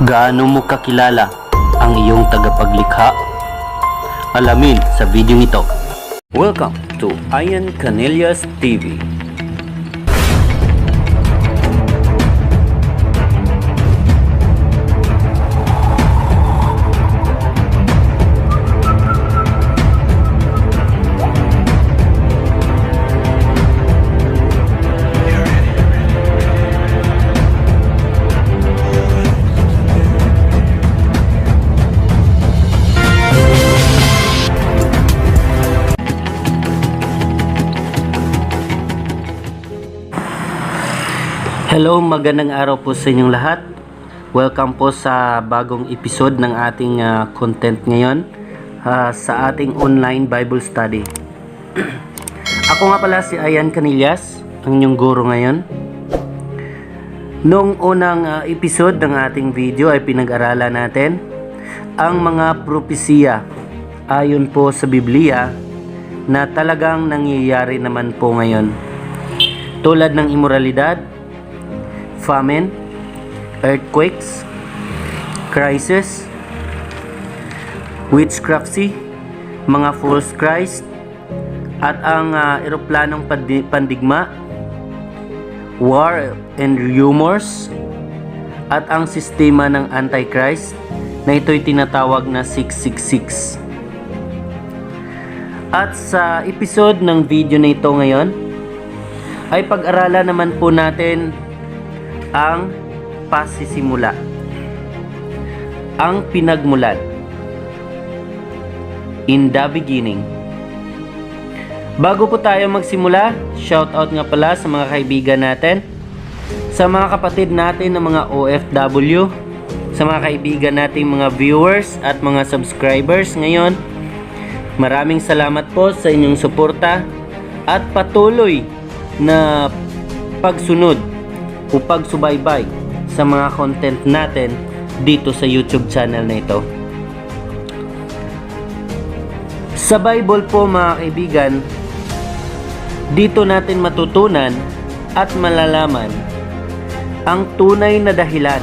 Gaano mo kakilala ang iyong tagapaglikha? Alamin sa video ito. Welcome to Ian Canelias TV. Hello, magandang araw po sa inyong lahat. Welcome po sa bagong episode ng ating content ngayon sa ating online Bible study. Ako nga pala si Ian Canelias, ang inyong guro ngayon. Noong unang episode ng ating video ay pinag-aralan natin ang mga propesiya ayon po sa Biblia na talagang nangyayari naman po ngayon. Tulad ng immoralidad, famine, earthquakes, crisis, witchcrafty, mga false Christ, at ang eroplanong pandigma, war and rumors, at ang sistema ng Antichrist na ito'y tinatawag na 666. At sa episode ng video na ito ngayon, ay pag-aralan naman po natin ang pasisimula, ang pinagmulan, in the beginning. Bago po tayo magsimula, shoutout nga pala sa mga kaibigan natin, sa mga kapatid natin na mga OFW, sa mga kaibigan nating mga viewers at mga subscribers ngayon. Maraming salamat po sa inyong suporta at patuloy na pagsunod o pagsubaybay sa mga content natin dito sa YouTube channel na ito. Sa Bible po mga kaibigan, dito natin matutunan at malalaman ang tunay na dahilan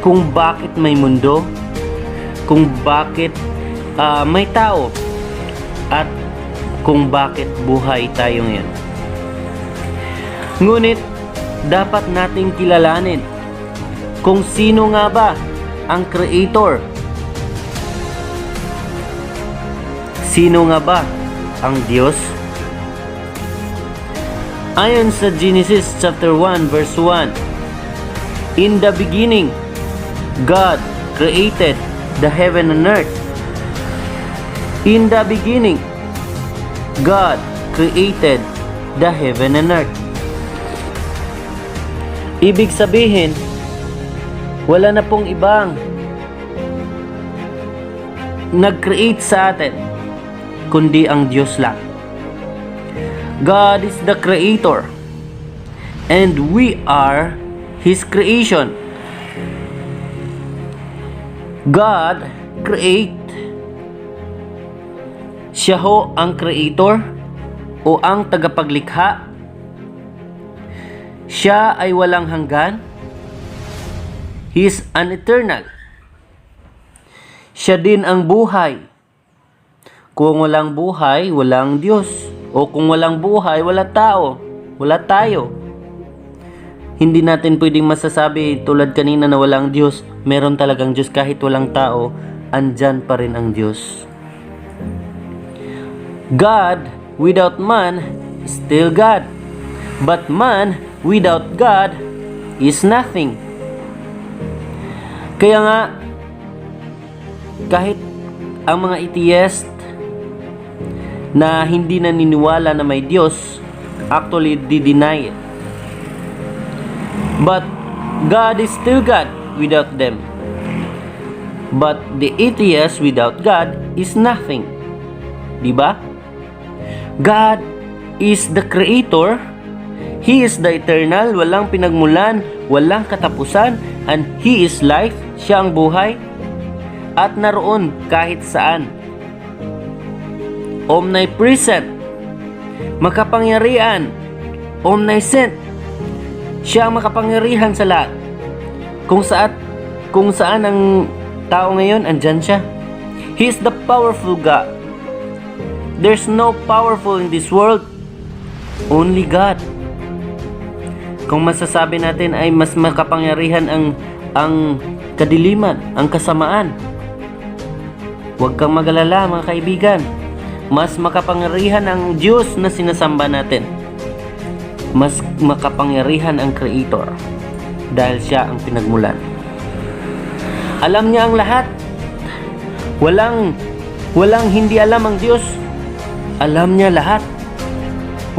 kung bakit may mundo, kung bakit may tao, at kung bakit buhay tayo ngayon. Ngunit dapat nating kilalanin kung sino nga ba ang Creator. Sino nga ba ang Diyos? Ayon sa Genesis chapter 1 verse 1, in the beginning, God created the heaven and earth. In the beginning, God created the heaven and earth. Ibig sabihin, wala na pong ibang nag-create sa atin kundi ang Diyos lang. God is the Creator and we are His creation. God create. Siya ho ang Creator o ang tagapaglikha. Siya ay walang hanggan. He is an eternal. Siya din ang buhay. Kung walang buhay, walang Diyos. O kung walang buhay, wala tao. Wala tayo. Hindi natin pwedeng masasabi tulad kanina na walang Diyos. Meron talagang Diyos kahit walang tao. Andyan pa rin ang Diyos. God without man is still God. But man without God is nothing. Kaya nga, kahit ang mga atheist na hindi naniniwala na may Diyos, actually deny it. But God is still God without them. But the atheist without God is nothing. Diba? God is the Creator. He is the eternal, walang pinagmulan, walang katapusan, and He is life, siya ang buhay, at naroon kahit saan. Omnipresent, makapangyarihan, omniscient, siya ang makapangyarihan sa lahat. Kung Kung saan ang tao ngayon, andyan siya. He is the powerful God. There's no powerful in this world, only God. Kung masasabi natin ay mas makapangyarihan ang kadiliman, ang kasamaan, huwag kang magalala mga kaibigan. Mas makapangyarihan ang Diyos na sinasamba natin. Mas makapangyarihan ang Creator dahil siya ang pinagmulan. Alam niya ang lahat. Walang hindi alam ang Diyos. Alam niya lahat.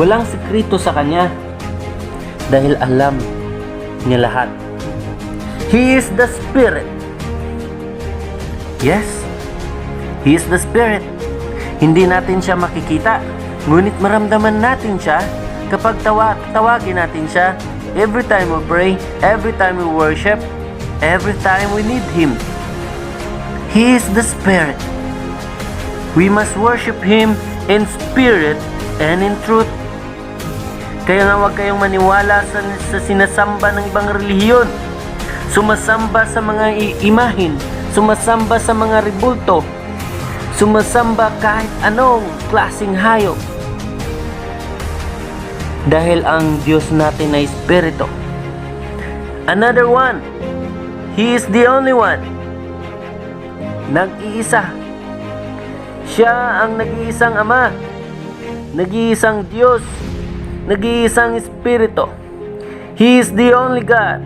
Walang sekreto sa Kanya dahil alam niya lahat. He is the Spirit. Yes, He is the Spirit. Hindi natin siya makikita, ngunit maramdaman natin siya kapag tawagin natin siya. Every time we pray, every time we worship, every time we need Him. He is the Spirit. We must worship Him in spirit and in truth. Kaya nga huwag kayong maniwala sa sinasamba ng ibang relihiyon. Sumasamba sa mga imahin, sumasamba sa mga rebulto, sumasamba kahit anong klaseng hayop. Dahil ang Diyos natin ay Espiritu. Another one, He is the only one. Nag-iisa. Siya ang nag-iisang Ama, nag-iisang Diyos, nag-iisang Espiritu. He is the only God.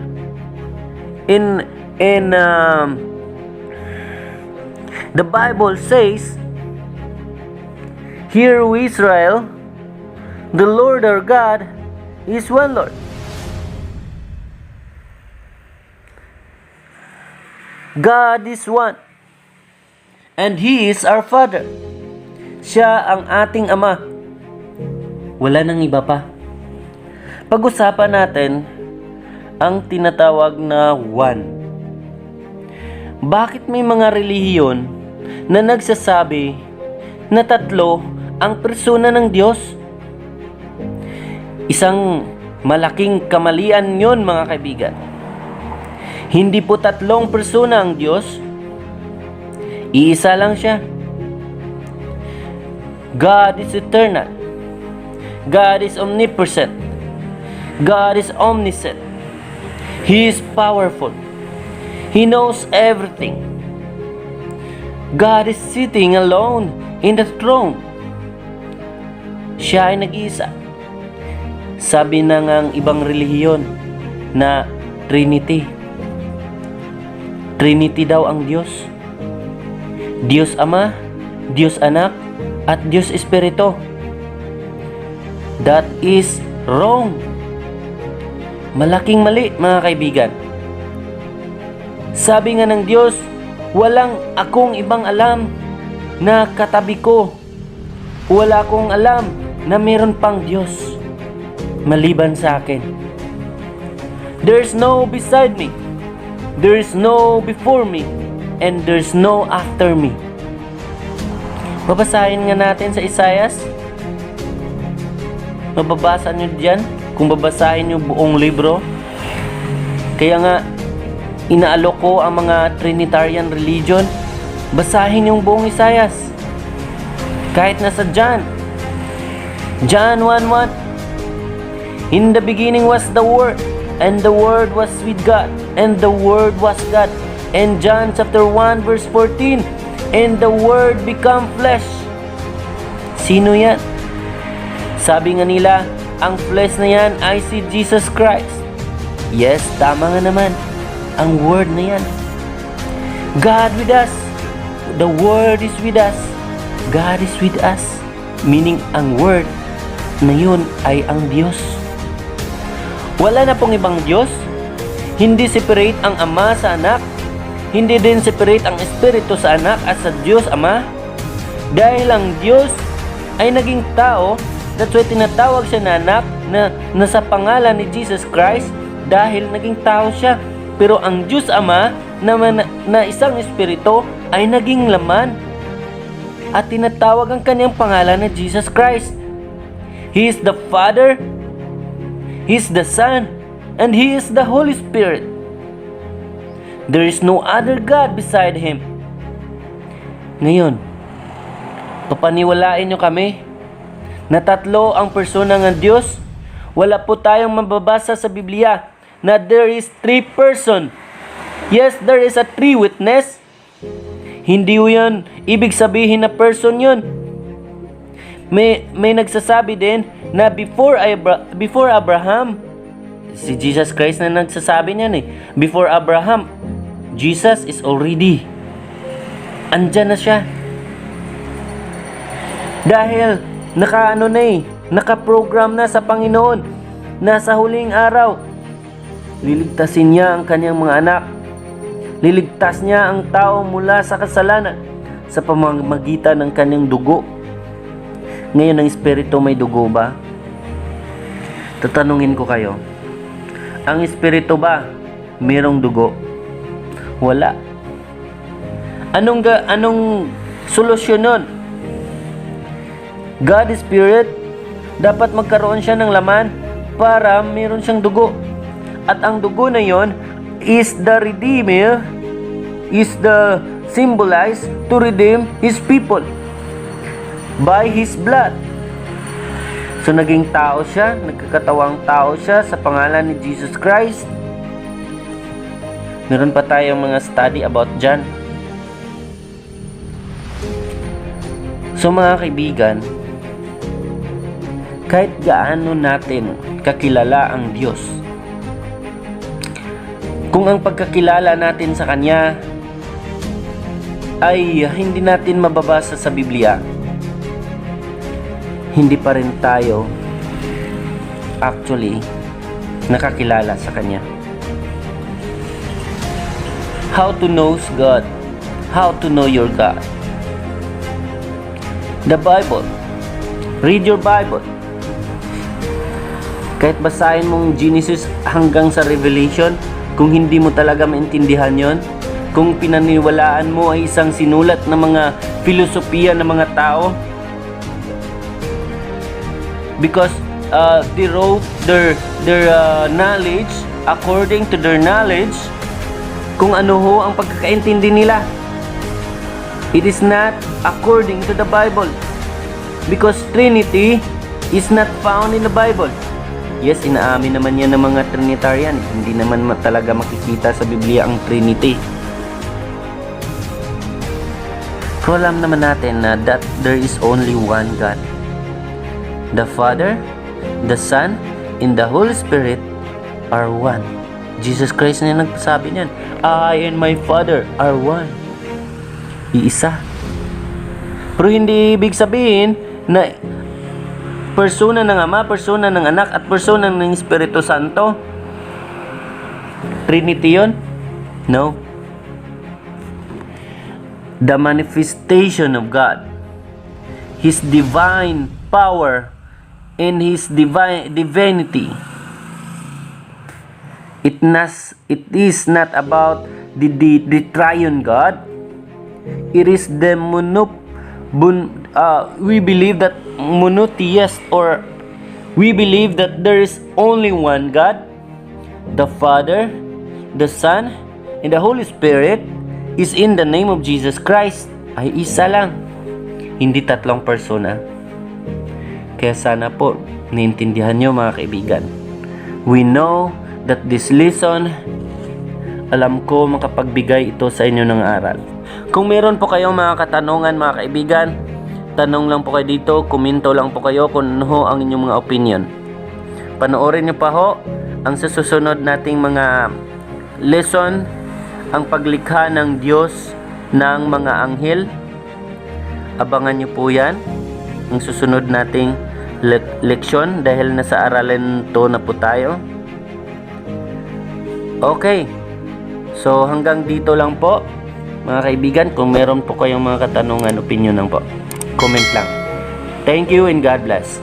The Bible says, "Hear, O Israel, the Lord our God is one Lord." God is one. And He is our Father. Siya ang ating Ama. Wala nang iba pa. Pag-usapan natin ang tinatawag na one. Bakit may mga relihiyon na nagsasabi na tatlo ang persona ng Diyos? Isang malaking kamalian yon mga kaibigan. Hindi po tatlong persona ang Diyos. Iisa lang siya. God is eternal. God is omnipresent. God is omniscient. He is powerful. He knows everything. God is sitting alone in the throne. Siya ay nag-iisa. Sabi na ng ibang relihiyon na Trinity. Trinity daw ang Diyos. Diyos Ama, Diyos Anak, at Diyos Espiritu. That is wrong. Malaking mali mga kaibigan. Sabi nga ng Diyos, walang akong ibang alam na katabi ko. Wala akong alam na meron pang Diyos maliban sa akin. There's no beside me. There's no before me. And there's no after me. Babasahin nga natin sa Isaias. Mababasa nyo dyan kung babasahin nyo buong libro. Kaya nga inaalok ko ang mga Trinitarian religion. Basahin yung buong Isaias. Kahit nasa John 1:1. In the beginning was the Word, and the Word was with God, and the Word was God. And John chapter 1 verse 14, and the Word become flesh. Sino yan? Sabi nga nila, ang flesh na yan ay si Jesus Christ. Yes, tama nga naman. Ang Word na yan. God with us. The Word is with us. God is with us. Meaning, ang Word na yun ay ang Diyos. Wala na pong ibang Diyos. Hindi separate ang Ama sa Anak. Hindi din separate ang Espiritu sa Anak at sa Diyos Ama. Dahil ang Diyos ay naging tao, that's why tinatawag siya na anak na nasa pangalan ni Jesus Christ dahil naging tao siya. Pero ang Diyos Ama na isang Espiritu ay naging laman at tinatawag ang kanyang pangalan na Jesus Christ. He is the Father, He is the Son, and He is the Holy Spirit. There is no other God beside Him. Ngayon, papaniwalain nyo kami na tatlo ang persona ng Diyos. Wala po tayong mababasa sa Biblia na there is three person. Yes, there is a three witness. Hindi yun ibig sabihin na person yun. May nagsasabi din na before Abraham, si Jesus Christ na nagsasabi niyan eh. Before Abraham, Jesus is already andyan na siya. Dahil naka-program na sa Panginoon na sa huling araw, liligtasin niya ang kanyang mga anak. Liligtas niya ang tao mula sa kasalanan sa pamamagitan ng kanyang dugo. Ngayon, ang Espiritu may dugo ba? Tatanungin ko kayo, ang Espiritu ba mayroong dugo? Wala. Anong solusyon nun? God is Spirit, dapat magkaroon siya ng laman para mayroon siyang dugo. At ang dugo na yon is the redeemer, is the symbolize to redeem His people by His blood. So naging tao siya, nagkakatawang tao siya sa pangalan ni Jesus Christ. Meron pa tayong mga study about dyan. So mga kaibigan, kahit gaano natin kakilala ang Diyos, kung ang pagkakilala natin sa Kanya ay hindi natin mababasa sa Biblia, hindi pa rin tayo actually nakakilala sa Kanya. How to know God? How to know your God? The Bible. Read your Bible. Kahit basahin mong Genesis hanggang sa Revelation, kung hindi mo talaga maintindihan yon, kung pinaniwalaan mo ay isang sinulat ng mga filosofiya ng mga tao, because they wrote their knowledge according to their knowledge, kung ano ho ang pagkakaintindi nila. It is not according to the Bible, because Trinity is not found in the Bible. Yes, inaamin naman yan ng mga Trinitarian. Hindi naman talaga makikita sa Biblia ang Trinity. So alam naman natin na that there is only one God. The Father, the Son, and the Holy Spirit are one. Jesus Christ na nagsabi niyan, I and my Father are one. Iisa. Pero hindi ibig sabihin na persona ng Ama, persona ng Anak, at persona ng Espiritu Santo Trinity yun? No. The manifestation of God, His divine power, and His divinity, it is not about the triune God. It is the we believe that monotheist, or we believe that there is only one God, the Father, the Son, and the Holy Spirit is in the name of Jesus Christ. Ay isa lang, hindi tatlong persona. Kaya sana po naintindihan nyo mga kaibigan. We know that this lesson, alam ko makapagbigay ito sa inyo ng aral. Kung meron po kayong mga katanungan mga kaibigan, tanong lang po kayo dito, komento lang po kayo kung ano ho ang inyong mga opinion. Panoorin nyo pa ho ang susunod nating mga lesson, ang paglikha ng Diyos ng mga anghel. Abangan nyo po yan, ang susunod nating leksyon, dahil nasa aralin to na po tayo. Okay, so hanggang dito lang po mga kaibigan. Kung meron po kayong mga katanungan, opinion lang po, comment lang. Thank you and God bless.